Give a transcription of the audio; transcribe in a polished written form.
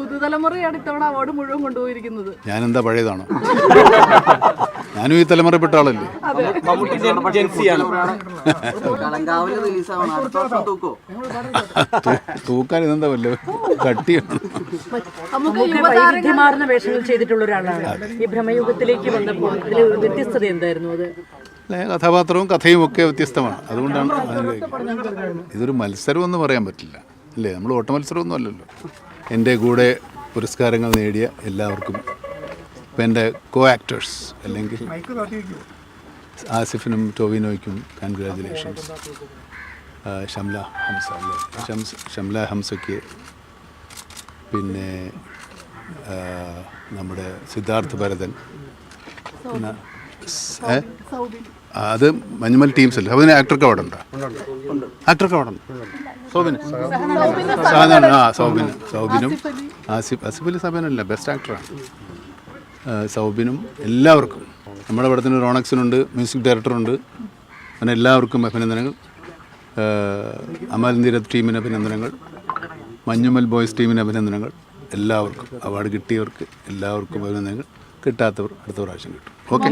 പുതുതലമുറയാണ് ഇത്തവണ അവാർഡ് മുഴുവൻ കൊണ്ടുപോയിരിക്കുന്നത്. ഞാനെന്താ പഴയതാണോ? ഞാനും ഈ തലമുറപ്പെട്ട ആളല്ലേ. തൂക്കാൻ ഇതെന്താ വല്ലോ കട്ടിയാണ്. വൈവിധ്യമാർന്ന വേഷങ്ങൾ ചെയ്തിട്ടുള്ള ഒരാളാണ്. ഈ ഭ്രമയുഗത്തിലേക്ക് വന്നപ്പോൾ ഇതിൽ വ്യത്യസ്തത എന്തായിരുന്നു? അത് കഥാപാത്രവും കഥയും ഒക്കെ വ്യത്യസ്തമാണ്. അതുകൊണ്ടാണ് ഇതൊരു മത്സരമൊന്നും പറയാൻ പറ്റില്ല അല്ലേ. നമ്മൾ ഓട്ട മത്സരമൊന്നും അല്ലല്ലോ. എൻ്റെ കൂടെ പുരസ്കാരങ്ങൾ നേടിയ എല്ലാവർക്കും, ഇപ്പം എൻ്റെ കോ ആക്ടേഴ്സ് അല്ലെങ്കിൽ ആസിഫിനും ടോവിനോയ്ക്കും കൺഗ്രാജുലേഷൻസ്. ഷംല ഹംസയ്ക്ക്, പിന്നെ നമ്മുടെ സിദ്ധാർത്ഥ് ഭരതൻ, അത് മഞ്ഞുമൽ ടീംസ് അല്ലേ. അതിന് ആക്ടർക്ക് അവാർഡ് ഉണ്ടോ? ആക്ടർക്ക് അവാർഡ് ഉണ്ട്. സൗബിനും ആസിഫ് അലി സബാനല്ല, ബെസ്റ്റ് ആക്ടറാണ്. സൗബിനും എല്ലാവർക്കും, നമ്മുടെ പടത്തിന് റോണക്സിനുണ്ട്, മ്യൂസിക് ഡയറക്ടറുണ്ട്. അങ്ങനെ എല്ലാവർക്കും അഭിനന്ദനങ്ങൾ. അമൽ നീരദ് ടീമിന് അഭിനന്ദനങ്ങൾ, മഞ്ഞുമൽ ബോയ്സ് ടീമിന് അഭിനന്ദനങ്ങൾ. എല്ലാവർക്കും അവാർഡ് കിട്ടിയവർക്ക് എല്ലാവർക്കും അഭിനന്ദനങ്ങൾ. കിട്ടാത്തവർ അടുത്ത പ്രാവശ്യം കിട്ടും. ഓക്കെ.